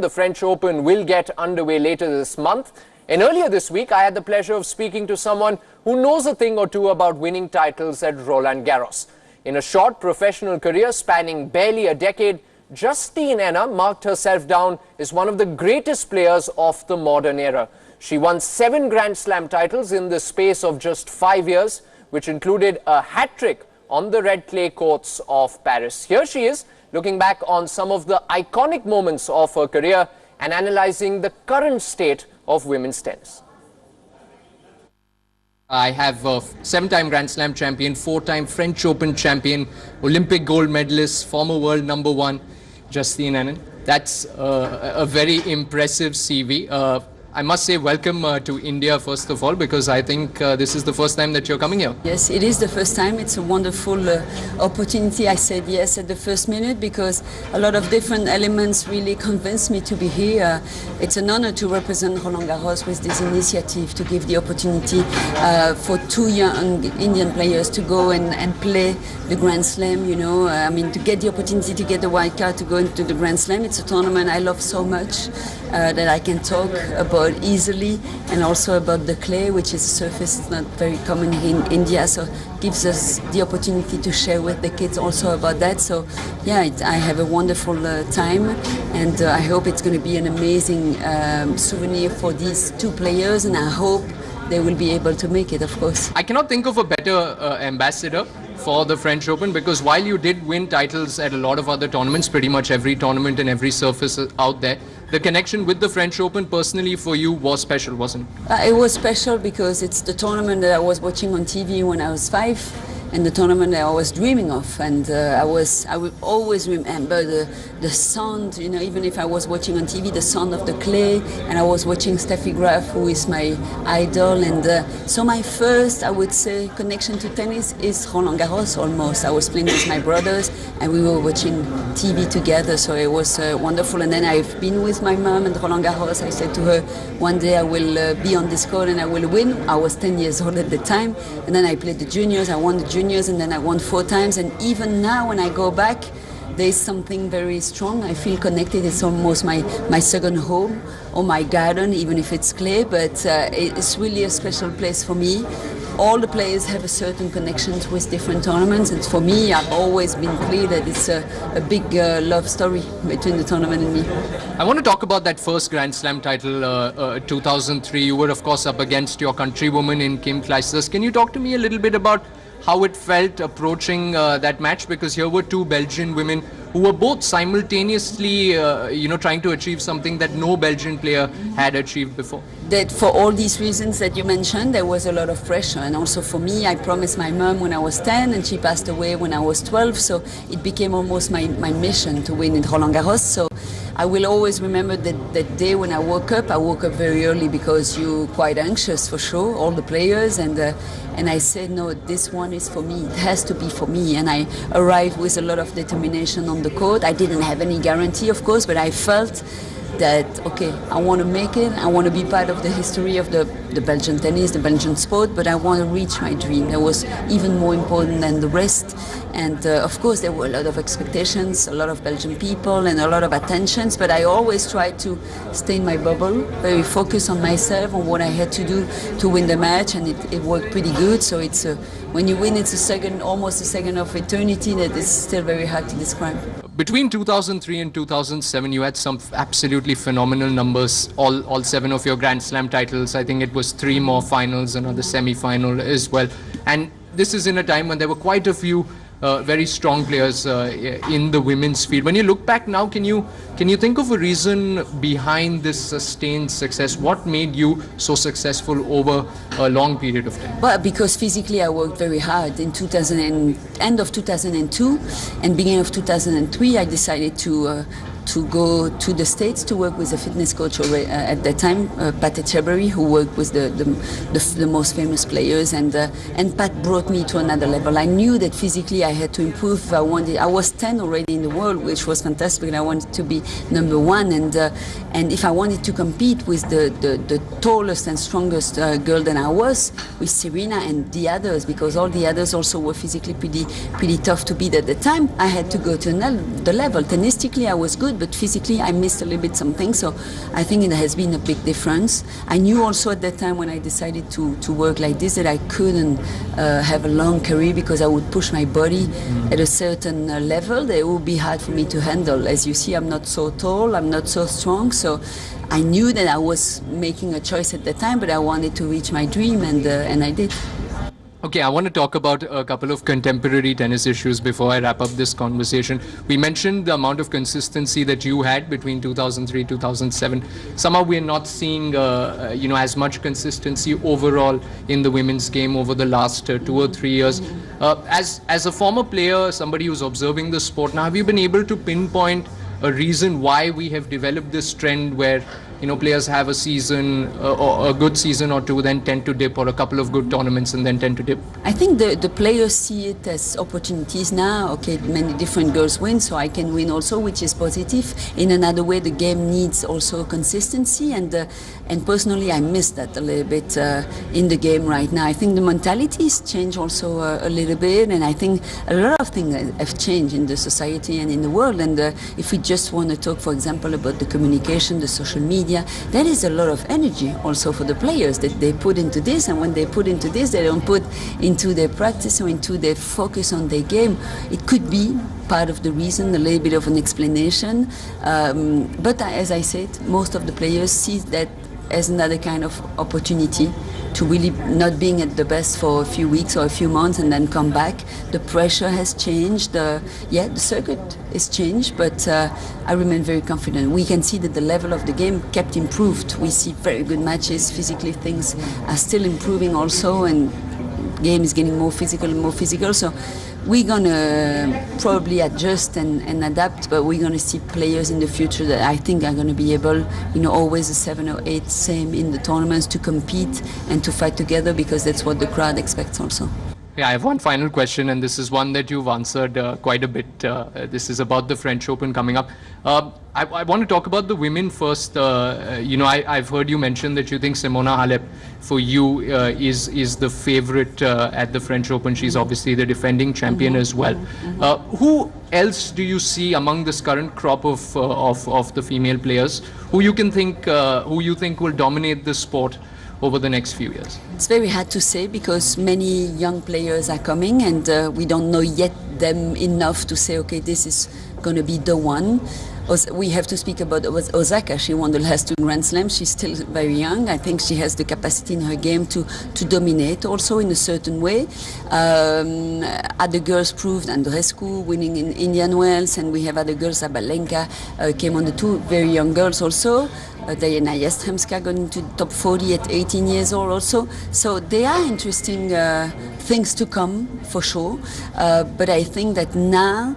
The French Open will get underway later this month. And earlier this week, I had the pleasure of speaking to someone who knows a thing or two about winning titles at Roland Garros. In a short professional career spanning barely a decade, JustinHalon marked herself down as one of the greatest players of the modern era. She won 7 Grand Slam titles in the space of just 5 years, which included a hat-trick on the red clay courts of Paris. Here she is, looking back on some of the iconic moments of her career and analyzing the current state of women's tennis. I have a 7-time Grand Slam champion, 4-time French Open champion, Olympic gold medalist, former world #1, JustinHalon. That's a very impressive CV. I must say welcome to India first of all, because I think this is the first time that you're coming here. Yes, it is the first time. It's a wonderful opportunity. I said yes at the first minute because a lot of different elements really convinced me to be here. It's an honor to represent Roland Garros with this initiative to give the opportunity for 2 young Indian players to go and play the Grand Slam, you know. I mean, to get the opportunity to get the wild card to go into the Grand Slam. It's a tournament I love so much that I can talk about easily, and also about the clay, which is a surface that's not very common in India, so gives us the opportunity to share with the kids also about that. So yeah, I have a wonderful time, and I hope it's going to be an amazing souvenir for these 2 players, and I hope they will be able to make it, of course. I cannot think of a better ambassador for the French Open, because while you did win titles at a lot of other tournaments, pretty much every tournament and every surface out there, the connection with the French Open personally for you was special, wasn't it? It was special because it's the tournament that I was watching on TV when I was 5, and the tournament that I was dreaming of, and I will always remember the sound, you know, even if I was watching on TV, the sound of the clay, and I was watching Steffi Graf, who is my idol, and so my first, I would say, connection to tennis is Roland Garros almost. I was playing with my brothers, and we were watching TV together, so it was wonderful. And then I've been with my mom at Roland Garros. I said to her, one day I will be on this court and I will win. I was 10 years old at the time, and then I played the juniors, I won the juniors, and then I won 4 times, and even now when I go back, there's something very strong. I feel connected. It's almost my second home, or my garden, even if it's clay, but it's really a special place for me. All the players have a certain connection with different tournaments, and for me, I've always been clear that it's a big love story between the tournament and me. I want to talk about that first Grand Slam title, 2003. You were, of course, up against your countrywoman in Kim Clijsters. Can you talk to me a little bit about how it felt approaching that match? Because here were 2 Belgian women who were both simultaneously, trying to achieve something that no Belgian player had achieved before. That for all these reasons that you mentioned, there was a lot of pressure, and also for me, I promised my mom when I was 10, and she passed away when I was 12, so it became almost my mission to win in Roland Garros. So I will always remember that day when I woke up very early, because you're quite anxious for sure, all the players, and I said, no, this one is for me, it has to be for me, and I arrived with a lot of determination on the court. I didn't have any guarantee, of course, but I felt that, okay, I want to make it, I want to be part of the history of the Belgian tennis, the Belgian sport, but I want to reach my dream. That was even more important than the rest. And of course, there were a lot of expectations, a lot of Belgian people, and a lot of attentions, but I always tried to stay in my bubble, very focused on myself, on what I had to do to win the match, and it worked pretty good. So it's when you win, it's almost a second of eternity that is still very hard to describe. Between 2003 and 2007, you had some absolutely phenomenal numbers, all 7 of your Grand Slam titles. I think it was 3 more finals, another semi-final as well. And this is in a time when there were quite a few very strong players in the women's field. When you look back now, can you think of a reason behind this sustained success? What made you so successful over a long period of time? Well, because physically I worked very hard. In end of 2002 and beginning of 2003, I decided to go to the States to work with a fitness coach at that time, Pat Echeberry, who worked with the most famous players, and Pat brought me to another level. I knew that physically I had to improve. I was 10 already in the world, which was fantastic, and I wanted to be #1. And if I wanted to compete with the tallest and strongest girl than I was, with Serena and the others, because all the others also were physically pretty tough to beat at the time, I had to go to the level. Tennistically, I was good, but physically I missed a little bit something. So I think it has been a big difference. I knew also at that time when I decided to work like this that I couldn't have a long career because I would push my body at a certain level that it would be hard for me to handle. As you see, I'm not so tall, I'm not so strong, so I knew that I was making a choice at the time, but I wanted to reach my dream, and I did. Okay, I want to talk about a couple of contemporary tennis issues before I wrap up this conversation. We mentioned the amount of consistency that you had between 2003 2007. Somehow we're not seeing as much consistency overall in the women's game over the last 2 or 3 years. As a former player, somebody who's observing the sport now, have you been able to pinpoint a reason why we have developed this trend where players have a season or a good season or two, then tend to dip, or a couple of good tournaments and then tend to dip? I think the players see it as opportunities now. Okay, many different girls win, so I can win also, which is positive. In another way, the game needs also consistency, and personally I miss that a little bit in the game right now. I think the mentalities change also a little bit, and I think a lot of things have changed in the society and in the world. And if we just want to talk, for example, about the communication, the social media, there is a lot of energy also for the players that they put into this, and when they put into this, they don't put into their practice or into their focus on their game. It could be part of the reason, a little bit of an explanation, but as I said, most of the players see that as another kind of opportunity to really not being at the best for a few weeks or a few months and then come back. The pressure has changed, the circuit is changed, but I remain very confident. We can see that the level of the game kept improved. We see very good matches, physically things are still improving also, and game is getting more physical, so we're gonna probably adjust and adapt, but we're gonna see players in the future that I think are gonna be able, always a 7 or 8 same in the tournaments, to compete and to fight together, because that's what the crowd expects also. Yeah, I have one final question, and this is one that you've answered quite a bit. This is about the French Open coming up. I want to talk about the women first. I've heard you mention that you think Simona Halep, for you, is the favorite at the French Open. She's obviously the defending champion as well. Who else do you see among this current crop of the female players who you think will dominate the sport over the next few years? It's very hard to say because many young players are coming, and we don't know yet them enough to say, okay, this is going to be the one. We have to speak about Osaka. She won the last 2 Grand Slams. She's still very young. I think she has the capacity in her game to dominate also in a certain way. Other girls proved, Andreescu winning in Indian Wells, and we have other girls, Sabalenka came on the 2 very young girls also. Diana Yastremska got into top 40 at 18 years old also. So there are interesting things to come for sure. But I think that now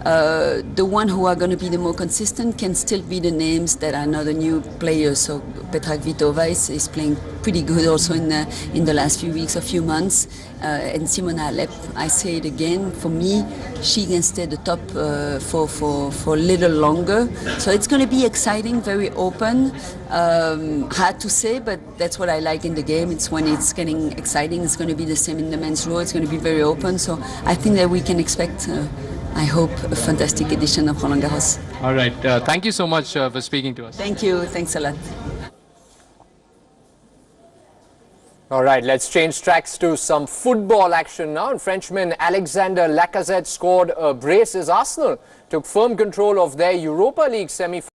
the one who are going to be the more consistent can still be the names that are not the new players. So Petra Kvitova is playing pretty good also in the last few weeks or few months. And Simona Halep, I say it again, for me, she can stay at the top for a little longer. So it's going to be exciting, very open. Hard to say, but that's what I like in the game. It's when it's getting exciting. It's going to be the same in the men's row. It's going to be very open. So I think that we can expect, I hope, a fantastic edition of Roland Garros. All right. Thank you so much for speaking to us. Thank you. Thanks a lot. All right, let's change tracks to some football action now. And Frenchman Alexander Lacazette scored a brace as Arsenal took firm control of their Europa League semi-final.